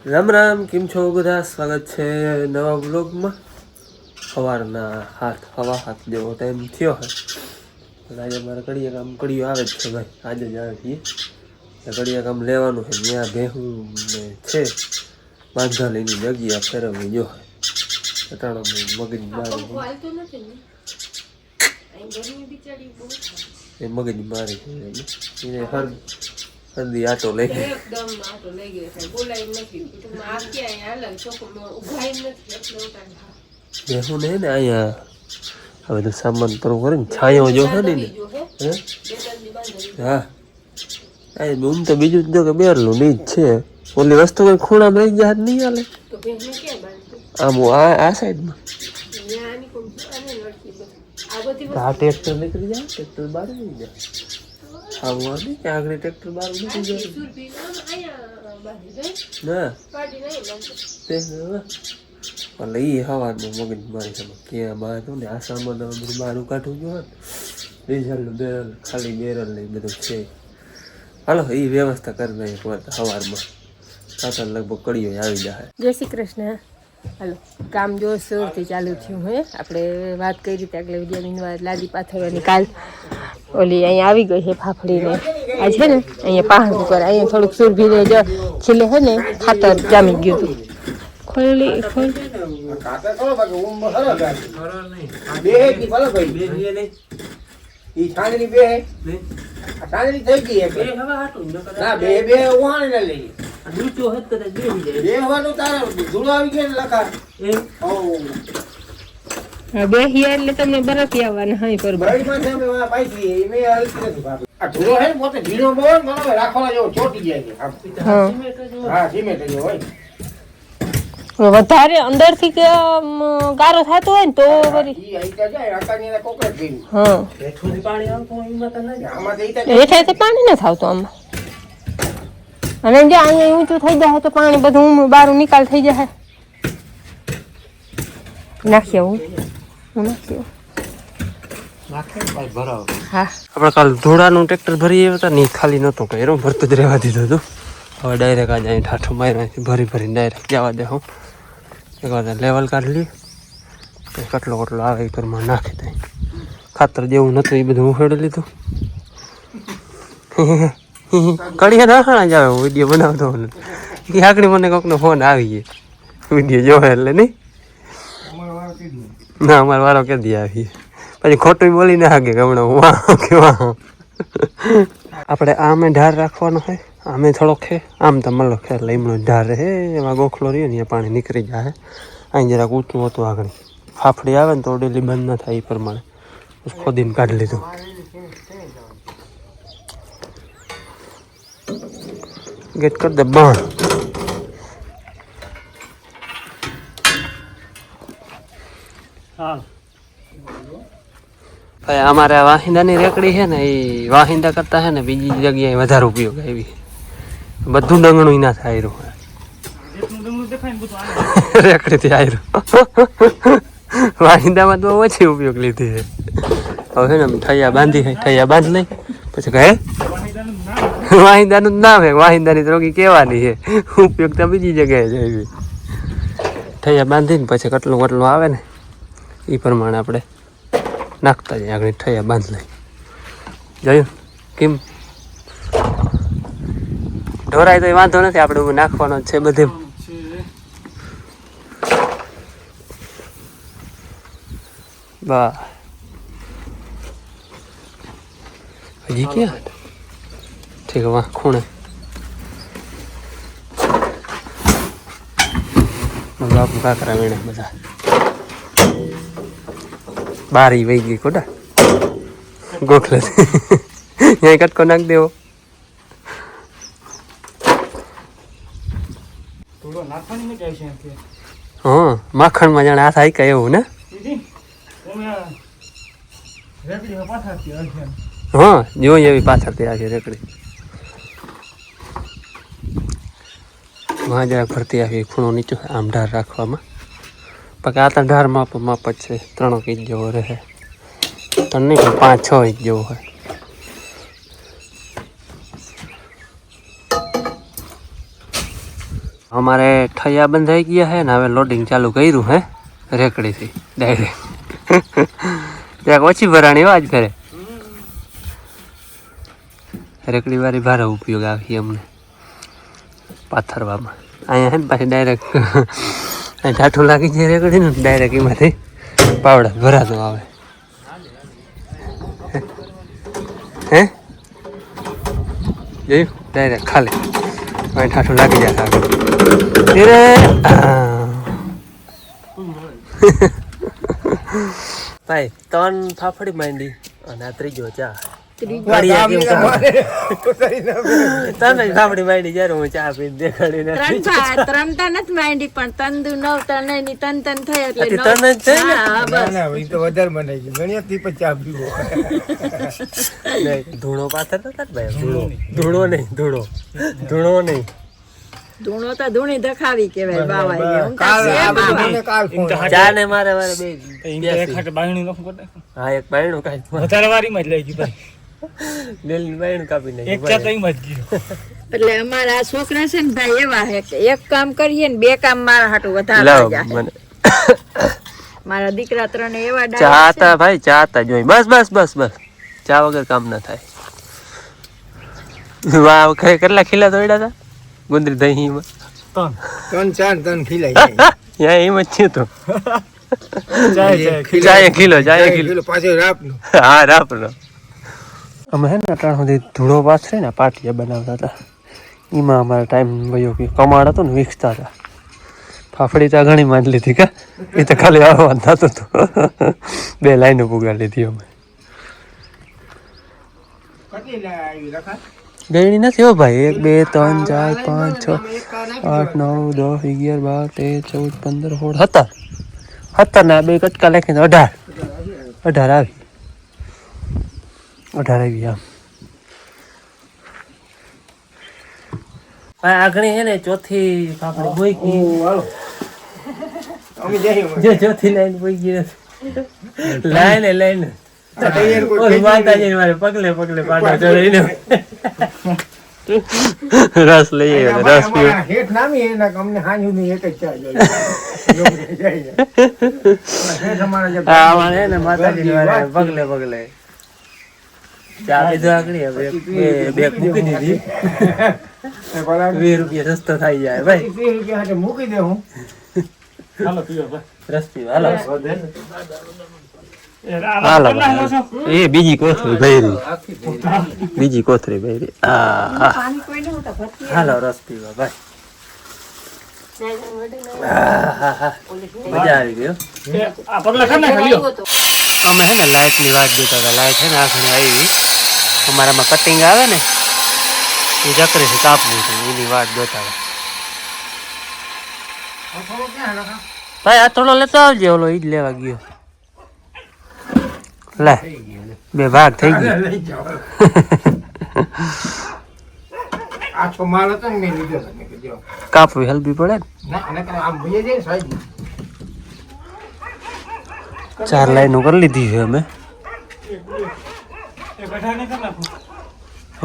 રામ રામ, કેમ છો બધા? સ્વાગત છે નવા બ્લોગમાં. સવારના હવા હાથ જેવો ટાઈમ થયો હોય પણ આજે મારે કડીએ આવે જ છે ભાઈ. આજે જ આવે છીએ કડીયા કામ લેવાનું છે. ત્યાં ભેહું ને છે બાંધાલીની જગ્યા ફેરવવી જો અટાણો મગજ મારી એ મગજ મારી છે શરદી આટો લઈ ગઈ. બેહું ને અહીંયા આ બધું સામાન પૂરું કરીને છાંયો જો છે ને હા હું તો બીજું જ જો કે બેરલું નહીં જ છે. ઓલી વસ્તુ કોઈ ખૂણામાં રહી જાય નહીં હાલે આમ આ સાઈડમાં આ ટ્રેક્ટર નીકળી જાય. ટ્રેક્ટર બહાર નહીં જાય આવું આ નહીં કે આગળ ટ્રેક્ટર બહાર નીકળી જાય ના એટલે એ હવાનું મગજ મારી છે ક્યાં બહાર હતું ને આ સામાન બધું બહાર કાઢવું જોઈએ ડીઝલ બેરલ ખાલી બેરલ ને બધું છે. હાલો એ વ્યવસ્થા કરી દઈએ સવારમાં કાતર લગભગ કડીઓ આવી જાય. જય શ્રી કૃષ્ણ. હાલો કામ જોરશોરથી ચાલુ થયું હે. આપણે વાત કરી રીતે આગળ વિદ્યાની લાદી પાથરવાની કાલ ઓલી અહીંયા આવી ગઈ છે ફાફડીને આ છે ને અહીંયા પાહણ કરે અહીંયા થોડુંક સુરભી જો છેલ્લે છે ને ખાતર જામી ગયું હતું. ખોલી ખોલ છાંદની બે છાંદની થઈ ગઈ ના બે બે ઉહાણી ને લઈ બે હવાનું તારે ધૂળો આવી ગયો ને લખા બે હિયા એટલે તમને બરફી આવવાના હા પર બરફમાં છે મે પાઈથી મે હલકી નથી ભાભી આ ધૂળો હે પોતે ઢીલો બહુ મને રાખવાના જેવો ચોટી જાય છે હા સિમેન્ટ જેવો હોય. વધારે અંદરથી કે ગારો થતો હોય ને તો વળી હા હેઠે પાણી ન થાવતું આમાં અને જો અહીંયા ઊંચું થઈ જાય તો પાણી બધું બહાર નિકાલ થઈ જાય. નાખીએ હું નાખીએ હા આપણે કાલ ધોળાનું ટ્રેક્ટર ભરી આવ્યા હતા ને ખાલી નહોતું કંઈ એનું ભરતું જ રહેવા દીધું હતું. હવે ડાયરેક્ટ આજે અહીં ઠાઠો મારવાથી ભરીને ડાયરેક્ટ જવા દે. હું એક વાર લેવલ કાઢી લઈએ કટલો આવે એ પ્રમાણે નાખી દઈએ. ખાતર જેવું નતું એ બધું ઉખેડી લીધું. કડીયા નાખણા જ આવે વિડીયો બનાવતો એ આકડી મને કોકનો ફોન આવી ગયો વિડીયો જોવે એટલે નહીં ના અમારો વારો ક્યાંથી આવી પછી ખોટું બોલી ના હાગે હમણાં વાહ કે વાહ. આપણે આમે ઢાર રાખવાનો હોય આમે થોડોક છે આમ તો મતલબ ખેર લીમડો ઢાર રહે એમાં ગોખલો રહ્યો ને એ પાણી નીકળી જાય. અહીં જરાક ઊંચું હતું આગળ ફાફડી આવે ને તો ડેલી બંધ ના થાય એ પ્રમાણે ખોદીને કાઢી લીધું. ગેટ કરી દે બંધ. ભાઈ અમારે વાહિંદાની રેકડી છે ને એ વાહિંદા કરતા છે ને બીજી જગ્યાએ વધારે ઉપયોગ આવી બધું ડંગણું ના થાય રહ્યું રેકડીથી આવ્યું વાહિંદામાં તો ઓછી ઉપયોગ લીધી છે. હવે ને ઠૈયા બાંધી ઠૈયા બાંધ લઈ પછી કહે વાહિંદાનું જ નામ છે વાહિંદાની ત્રોગી કહેવાની છે ઉપયોગ તો બીજી જગ્યાએ જાય. ઠૈયા બાંધીને પછી કટલું આવે ને એ પ્રમાણે આપણે નાખતા જઈએ આગળ ઠૈયા બાંધ લઈ જોયું કેમ ઢોરાય તો વાંધો નથી આપણે નાખવાનો છે બધે. બા હજી ક્યાં ઠીક વાહ ખૂણે બાપુ કાકરા વેણે બધા બારી વહી ગઈ કોટા ગોખલે અહીં કટકો નાખ દેવો. હા માખણમાં જાણે આ થાય કઈ એવું ને હા જોઈ એવી પાછળથી આ છે રેકડી માં જરાક ભરતી આવી ખૂણો નીચો આમ ઢાર રાખવામાં બાકી આ તો ઢાર માપ જ છે 3 ઇંચ જેવો રહે 3 નહીં પણ 5-6 ઇંચ જેવો હોય. અમારે ઠૈયા બંધાઈ ગયા હે ને હવે લોડિંગ ચાલુ કર્યું હે રેકડીથી ડાયરેક્ટ ત્યાં ઓછી ભરાણી હોય આજ ફેરે રેકડી વાળી ભારે ઉપયોગ આવી અમને પાથરવામાં અહીંયા હે ને પાછી ડાયરેક્ટ ઢાઠું લાગી જાય રેકડી ને ડાયરેક્ટ એમાંથી પાવડા ભરાતો આવે હે જોયું ડાયરેક્ટ ખાલી ઠાઠું લાગી જાય આગળ ભાઈ 3 ફાફડી માંડી અને આ ત્રીજો ચા તને ફાફડી માંડી જ્યારે હું ચા પી દેખાડીને ત્રણ નથી માંડી પણ તંદુ 9 તન ની તન થઈ એટલે વધારે બનાવી ગયું ગણ્યા પણ ચા પીવો ધૂણો પાથર નતા ભાઈ ધૂણો નહીં ધૂણો તો ધૂણી ધખાવી કેવાય બાવા ચા ને મારે બે હા એક બાયણું કાઢી વધારે વારીમાં જ લઈ ગયું ભાઈ ડેલી બાયણું કાપી એક નાખ્યું ચા તો એમ જ ગયું એટલે અમારા છોકરા છે ને ભાઈ એવા હે કે એક કામ કરીએ ને બે કામ મારા હાટું વધારે લાવ જાય મને મારા દીકરા ત્રણે એવા ચા ડાયા હતા ભાઈ ચા હતા જોઈ બસ ચા વગર કામ ના થાય વાહ કેટલા ખીલા દોડ્યા હતા ગુંદરી દહીં ત્રણ ખીલાઈ ત્યાં એમ જ છે તો ચાય કિલો પાછો રાપનો હા રાપનો અમે હે ને અટાણ સુધી ધૂળો પાથરે ને પાટિયા બનાવતા હતા એમાં અમારો ટાઈમ વયો ગયો કમાડ હતો ને વીખતા હતા ફાફડી તો ઘણી માંડ લીધી કા એ તો ખાલી આવવાનું થતું હતું 2 લાઈનો પુગાડી લીધી અમે ગયણી નથી હો ભાઈ 1 2 3 4 5 6 8 9 10 11 12 13 14 15 16 17 ના 2 કટકા લખીને 18 આવી આમ આગળ હે ને ચોથી ફાફડી બોઈ ગઈ અમે જઈએ જે ચોથી લાઈન બોઈ ગઈ લાઈન ઓય માતાજી મારે પગલે પાડો ચડીને રસ લઈએ રસ પીવો હેઠ નામી એના અમને હાંજુ ની એક જ ચા જોઈએ અમારે ને માતાજી મારે પગલે ચા પીધો આગળ હવે બેગ મૂકી દીધી 20 રૂપિયા સસ્તો થઈ જાય ભાઈ 20 રૂપિયા હાટે મૂકી દે હું હાલો પીવો ભાઈ રસ પીવો હાલો એ બીજી કોથળી ભરી હાલો રસ પીવા ભાઈ મજા આવી ગયો આ પગલા ખાને ખાલી અમે હે ને લાઈટ ની વાત જોતા હતા લાઈટ હે ને આખણી આવી અમારામાં કટિંગ આવે ને એ ચકરી થી કાપવું છે એની વાત જોતા હતા ભાઈ આ થોડો લેતો આવજે ઓલો ઈ જ લેવા ગયો લે 2 ભાગ થઈ ગયો આખો માલ હતો ને મેં લીધો હતો મેં કીધું કાપવી હલવી પડે ને ના આમ ભઈએ જાય સાહેબ 4 લાઈનો કરી લીધી છે અમે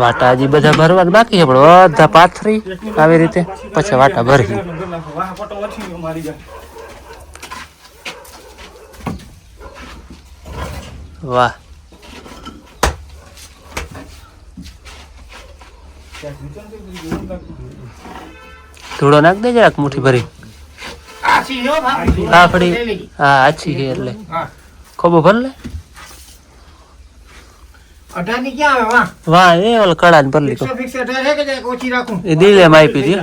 વાટા હજી બધા ભરવા બાકી છે પણ બધા પાથરી આવી રીતે પછી વાટા ભરી વાહ થોડો નાખ દે જરાક મુઠ્ઠી ભરી ફાફડી હા આછી છે એટલે ખોબો ભર લે 18 ની ક્યાં આવે વાહ એ ઓલ કડા ને ભરલી ફિક્સ 18 હે કે જાય ઓછી રાખું એ દિલે માપી દી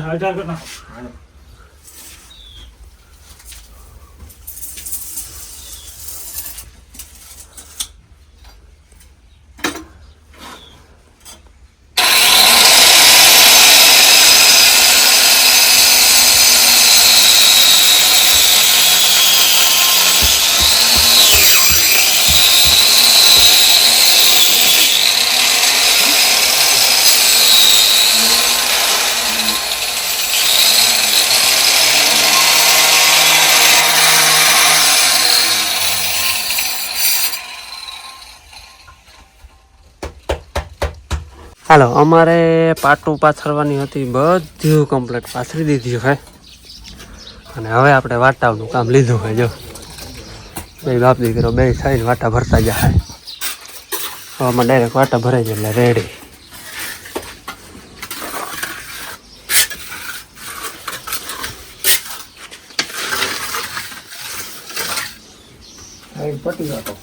હાલો અમારે પાટું પાથરવાની હતી બધું કમ્પ્લીટ પાથરી દીધી હવે અને હવે આપણે વાટાનું કામ લીધું હોય જો બે બાપ દીકરો બે થઈને વાટા ભરતા જાય હવામાં ડાયરેક્ટ વાટા ભરાઈ જાય એટલે રેડી પટી વાતો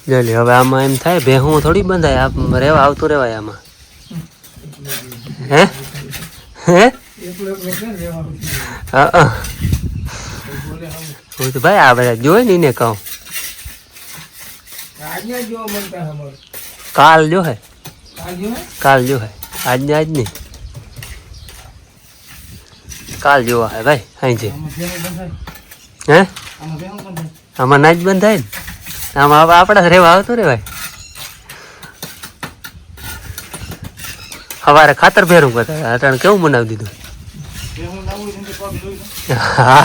જલી હવે આમાં એમ થાય ભેહું થોડી બંધાય આપ રેવા આવતું રેવાય આમાં હે હે હા હું તો ભાઈ આ બધા જોઈ ને એને કહું કાલ જો હે આજને આજ નહીં કાલ જોવા હે ભાઈ અહીં છે હે આમાં ના જ બંધાય ને આમાં હવે આપણા રેવા આવતું રે ભાઈ સવારે ખાતર ફેરવું કરતા અટાણે કેવું બનાવી દીધું હા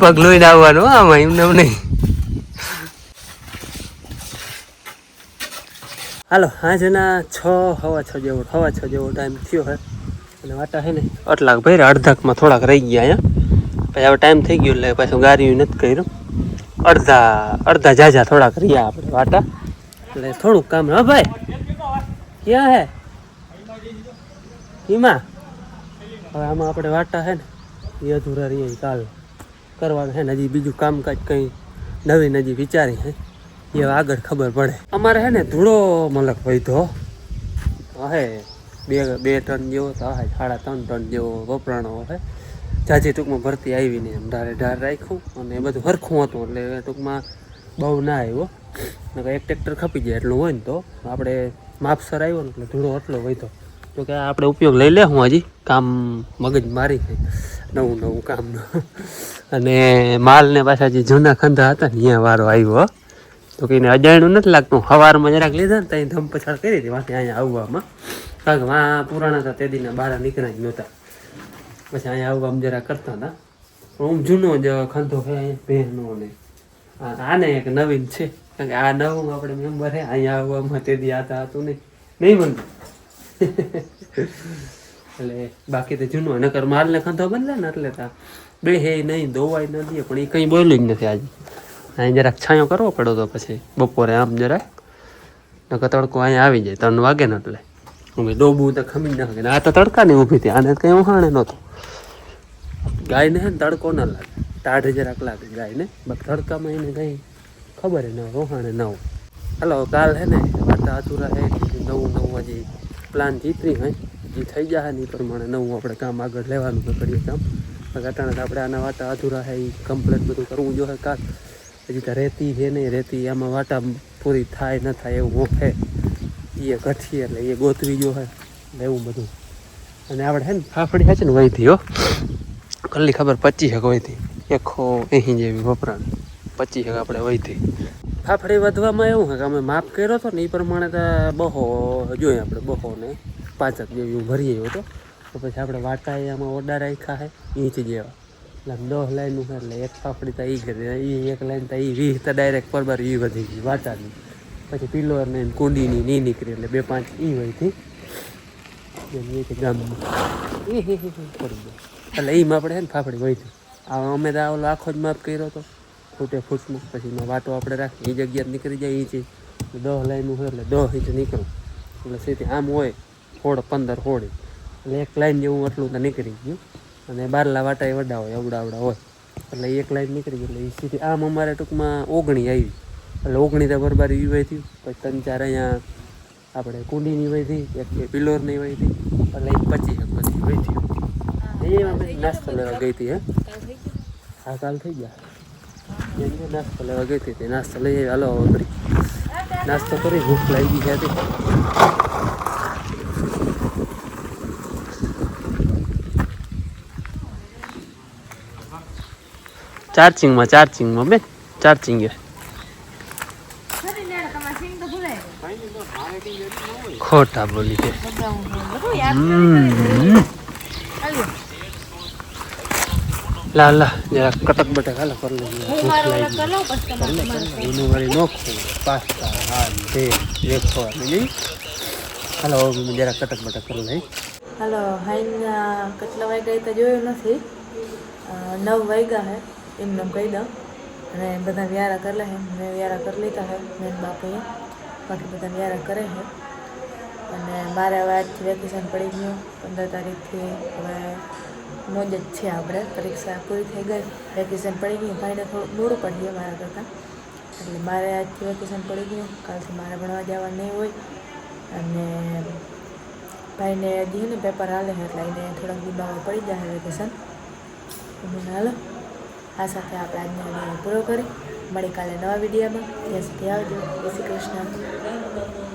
પગ લોહીને આવવાનું આમાં એમને નહીં હાલો હાજના 6:15 જેવો ટાઈમ થયો હે અને વાટા છે ને આટલાક ભાઈ અડધાકમાં થોડાક રહી ગયા અહીંયા પછી હવે ટાઈમ થઈ ગયો એટલે પાછું ગાર્યું નથી કર્યું અડધા જાજા થોડાક રહ્યા આપણે વાટા એટલે થોડુંક કામ હા ભાઈ ક્યાં હે એમાં હવે આમાં આપણે વાટા છે ને એ અધૂરા રહીએ કાલ કરવાનું છે ને હજી બીજું કામકાજ કંઈ નવીન હજી વિચારી છે એ આગળ ખબર પડે અમારે છે ને ધૂળો મલક વધ્યો હે બે ટન જેવો તો હે 3.5 ટન જેવો વપરાણો હે જાજી ટૂંકમાં ભરતી આવી ને એમ ઢાર રાખ્યું અને એ બધું હરખું હતું એટલે ટૂંકમાં બહુ ના આવ્યો એક ટ્રેક્ટર ખપી જાય એટલું હોય ને તો આપણે માપસર આવ્યો ને એટલે ધૂળો એટલો વધ્યો તો કે આપણે ઉપયોગ લઈ લે હું હજી કામ મગજ મારી નવું કામનું અને માલને પાછા જે જૂના ખંધા હતા ને અહીંયા વારો આવ્યો તો કંઈને અજાણ્યું નથી લાગતું સવારમાં જરાક લીધા ને ત્યાં ધમ પછાડ કરી હતી વાંચે અહીંયા આવવામાં કારણ કે વાં પુરાણા હતા તે દીના બહાર નીકળ્યા જ નહોતા પછી અહીંયા આવવામાં જરા કરતા હતા પણ હું જૂનો જ ખંધો છે અહીંયા બહેનો ને આને એક નવીન છે કારણ કે આ નવું આપણે મેમ્બર છે અહીંયા આવવામાં તે દી આતા હતું નહીં બનતું એટલે બાકી તો જૂનો નકર માલને ખંધો બદલે ને એટલે બે હે નહીં દોવાય ન દે પણ એ કંઈ બોલ્યું જ નથી આજે અહીં જરાક છાંયો કરવો પડ્યો તો પછી બપોરે આમ જરાક નકર તડકો અહીંયા આવી જાય 3 વાગે ને એટલે અમે ડોબું તો ખમી નાખે આ તો તડકા નહીં ઊભી હતી આને કંઈ ઉહાણે નહોતું ગાયને હે ને તડકો ન લાગે ટાઢ જરાક લાગે ગાયને બાકી તડકામાં એને કંઈ ખબર ન હોય રોહાણે ન હોય હાલો કાલ હે ને વાતા અધૂરા હે નવું હજી પ્લાન જીતરી હોય જે થઈ જાય ને એ પ્રમાણે નવું આપણે કામ આગળ લેવાનું તો કરીએ કામ અટાણે આપણે આના વાટા અધૂરા હે એ કમ્પ્લીટ બધું કરવું જોઈએ કાલ હજી તો રેતી છે નહીં રેતી આમાં વાટા પૂરી થાય ન થાય એવું હોફે એ ઘટીએ એટલે એ ગોતવી જો હોય એટલે એવું બધું અને આપણે હે ને ફાફડી છે ને વહીથી હો કલ્લી ખબર 25 વહીથી 180 જેવી વપરાણ 25 આપણે વહીથી ફાફડી વધવામાં એવું છે કે અમે માપ કર્યો હતો ને એ પ્રમાણે તો બહો જોઈએ આપણે બહો ને 5 જેવી ભરી આવ્યો હતો તો પછી આપણે વાટા આમાં ઓર્ડર રાખ્યા છે ઇંચ જેવા એટલે 10 લાઈનનું છે એટલે એક ફાફડી તો એ કરી એ એક લાઈન તો એ 20 તો ડાયરેક્ટ પરબાર એ વધી ગઈ વાટાની પછી પિલોર ને કુંડીની ની નીકળી એટલે 2-5 વહીથી ગામમાં કરી દો એટલે એમાં આપણે છે ને ફાફડી વહીથી અમે તો ઓલો આખો જ માપ કર્યો હતો ફૂટનું પછી એમાં વાટો આપણે રાખીએ એ જગ્યાએ નીકળી જાય ઇંચ 10 લાઈનનું હોય એટલે 10 ઇંચ નીકળું એટલે સીધી આમ હોય 15 હોડી એટલે એક લાઈન જેવું એટલું તો નીકળી ગયું અને બારલા વાટા એ વડા હોય અવડા હોય એટલે એક લાઈન નીકળી ગઈ એટલે એ સીધી આમ અમારે ટૂંકમાં 19 આવી એટલે 19 તો બરબાર એ વહી થયું પછી 3-4 અહીંયા આપણે કુંડીની વહી થઈ એક પિલોરની વહી થઈ એટલે 25 પછી વહી થયું એ નાસ્તો લેવા ગઈ હતી હા કાલ થઈ ગયા નાસ્તો લેવા ગઈ હતી નાસ્તો લઈ આવી હાલો કરી નાસ્તો કરી ભૂખ લાગી ગઈ હતી ચાર્જિંગમાં બે ચાર્જિંગ ખોટા બોલી છે લા જરા કટક બટક હાલો કરી લઈએ એનું વાળી નોખું પાસ્તા હા તે દેખો નહીં હાલો મમ્મી જરા કટક બટક કરો નહીં. હાલો હાઈના કેટલા વાગ્યા તો જોયું નથી 9 વાગ્યા હે એમને કહી દઉં અને બધા વ્યારા કરી લે મેં વ્યારા કરી લીધા હે મેન બાપુએ બાકી બધા વ્યારા કરે છે અને મારે હવે આજથી વેકેશન પડી ગયું 15 તારીખથી હવે મોજ જ છે આપણે પરીક્ષા પૂરી થઈ ગઈ વેકેશન પડી ગયું ભાઈને થોડુંક મોડું પડી ગયું મારા કરતાં એટલે મારે આજથી વેકેશન પડી ગયું કાલથી મારે ભણવા જવાનું નહીં હોય અને ભાઈને હજી ને પેપર હાલે એટલે એને થોડાક દીમાં પડી જાય વેકેશન મને હાલો આ સાથે આપણે આજનો વિડીયો પૂરો કરી મળી કાલે નવા વિડીયોમાં ત્યાં સુધી આવજો જય શ્રી કૃષ્ણ.